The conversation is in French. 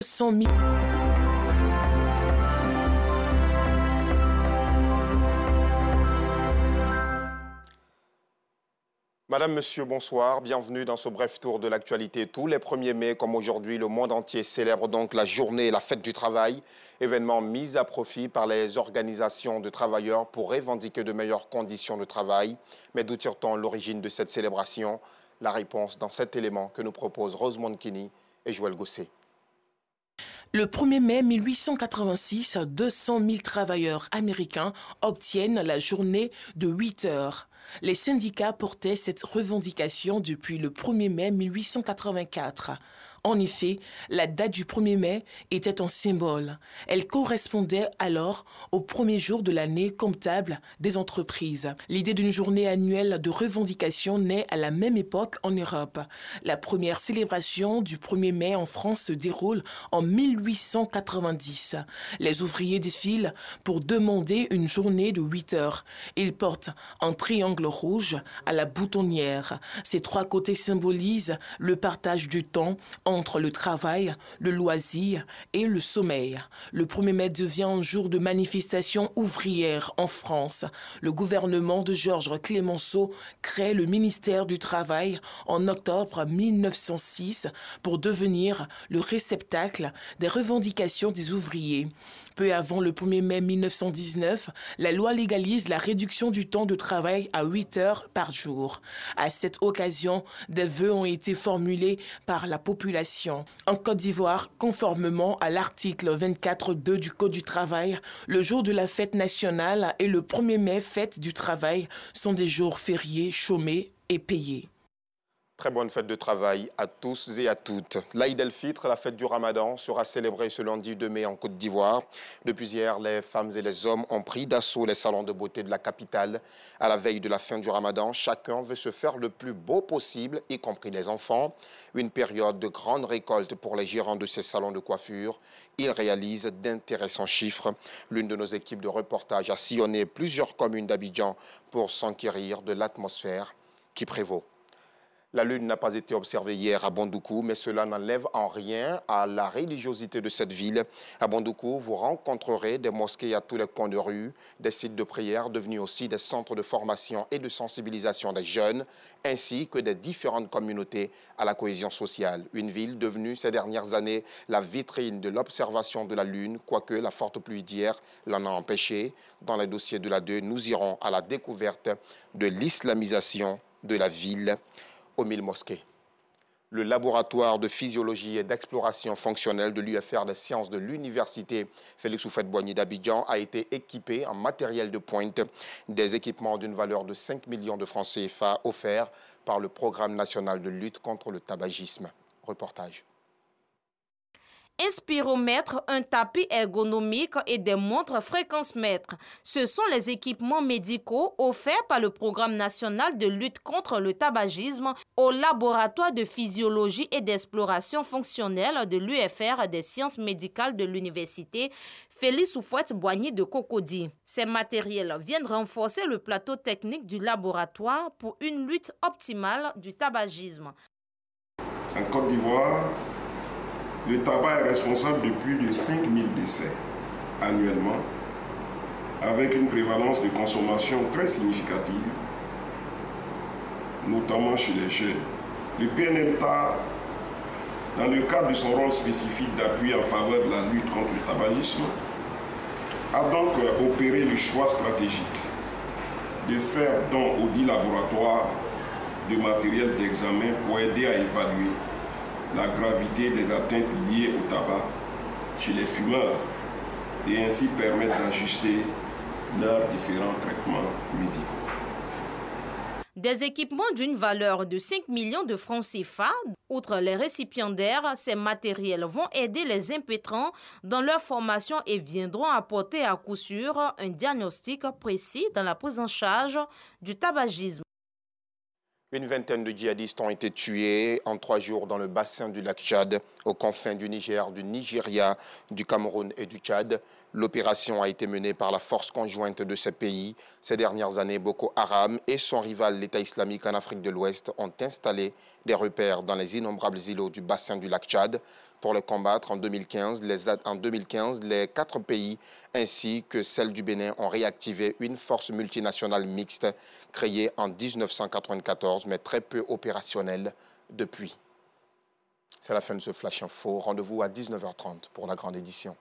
100 000. Madame, Monsieur, bonsoir. Bienvenue dans ce bref tour de l'actualité. Tous les 1er mai, comme aujourd'hui, le monde entier célèbre donc la journée et la fête du travail, événement mis à profit par les organisations de travailleurs pour revendiquer de meilleures conditions de travail. Mais d'où tire-t-on l'origine de cette célébration? La réponse dans cet élément que nous proposent Rosemond Kini et Joël Gosset. Le 1er mai 1886, 200 000 travailleurs américains obtiennent la journée de 8 heures. Les syndicats portaient cette revendication depuis le 1er mai 1884. En effet, la date du 1er mai était un symbole. Elle correspondait alors au premier jour de l'année comptable des entreprises. L'idée d'une journée annuelle de revendication naît à la même époque en Europe. La première célébration du 1er mai en France se déroule en 1890. Les ouvriers défilent pour demander une journée de 8 heures. Ils portent un triangle rouge à la boutonnière. Ces trois côtés symbolisent le partage du temps entre le travail, le loisir et le sommeil. Le 1er mai devient un jour de manifestation ouvrière en France. Le gouvernement de Georges Clemenceau crée le ministère du Travail en octobre 1906 pour devenir le réceptacle des revendications des ouvriers. Peu avant le 1er mai 1919, la loi légalise la réduction du temps de travail à 8 heures par jour. À cette occasion, des vœux ont été formulés par la population. En Côte d'Ivoire, conformément à l'article 24.2 du Code du travail, le jour de la fête nationale et le 1er mai, fête du travail, sont des jours fériés, chômés et payés. Très bonne fête de travail à tous et à toutes. L'Aïd el-Fitr, la fête du Ramadan, sera célébrée ce lundi 2 mai en Côte d'Ivoire. Depuis hier, les femmes et les hommes ont pris d'assaut les salons de beauté de la capitale. À la veille de la fin du Ramadan, chacun veut se faire le plus beau possible, y compris les enfants. Une période de grande récolte pour les gérants de ces salons de coiffure. Ils réalisent d'intéressants chiffres. L'une de nos équipes de reportage a sillonné plusieurs communes d'Abidjan pour s'enquérir de l'atmosphère qui prévaut. La lune n'a pas été observée hier à Bandoukou, mais cela n'enlève en rien à la religiosité de cette ville. À Bandoukou, vous rencontrerez des mosquées à tous les coins de rue, des sites de prière devenus aussi des centres de formation et de sensibilisation des jeunes, ainsi que des différentes communautés à la cohésion sociale. Une ville devenue ces dernières années la vitrine de l'observation de la lune, quoique la forte pluie d'hier l'en a empêché. Dans les dossiers de la 2, nous irons à la découverte de l'islamisation de la ville aux 1000 mosquées. Le laboratoire de physiologie et d'exploration fonctionnelle de l'UFR des sciences de l'université Félix Houphouët-Boigny d'Abidjan a été équipé en matériel de pointe, des équipements d'une valeur de 5 millions de francs CFA offerts par le Programme national de lutte contre le tabagisme. Reportage. Un spiromètre, un tapis ergonomique et des montres fréquence-mètre. Ce sont les équipements médicaux offerts par le Programme national de lutte contre le tabagisme au laboratoire de physiologie et d'exploration fonctionnelle de l'UFR des sciences médicales de l'université Félix Houphouët-Boigny de Cocody. Ces matériels viennent renforcer le plateau technique du laboratoire pour une lutte optimale du tabagisme. En Côte d'Ivoire, le tabac est responsable de plus de 5000 décès annuellement, avec une prévalence de consommation très significative, notamment chez les jeunes. Le PNLTA, dans le cadre de son rôle spécifique d'appui en faveur de la lutte contre le tabagisme, a donc opéré le choix stratégique de faire don aux 10 laboratoires de matériel d'examen pour aider à évaluer la gravité des atteintes liées au tabac chez les fumeurs et ainsi permettre d'ajuster leurs différents traitements médicaux. Des équipements d'une valeur de 5 millions de francs CFA. Outre les récipiendaires, ces matériels vont aider les impétrants dans leur formation et viendront apporter à coup sûr un diagnostic précis dans la prise en charge du tabagisme. Une vingtaine de djihadistes ont été tués en 3 jours dans le bassin du lac Tchad, aux confins du Niger, du Nigeria, du Cameroun et du Tchad. L'opération a été menée par la force conjointe de ces pays. Ces dernières années, Boko Haram et son rival l'État islamique en Afrique de l'Ouest ont installé des repères dans les innombrables îlots du bassin du lac Tchad. Pour le combattre, en 2015, les 4 pays ainsi que celle du Bénin ont réactivé une force multinationale mixte créée en 1994, mais très peu opérationnelle depuis. C'est la fin de ce Flash Info. Rendez-vous à 19h30 pour la grande édition.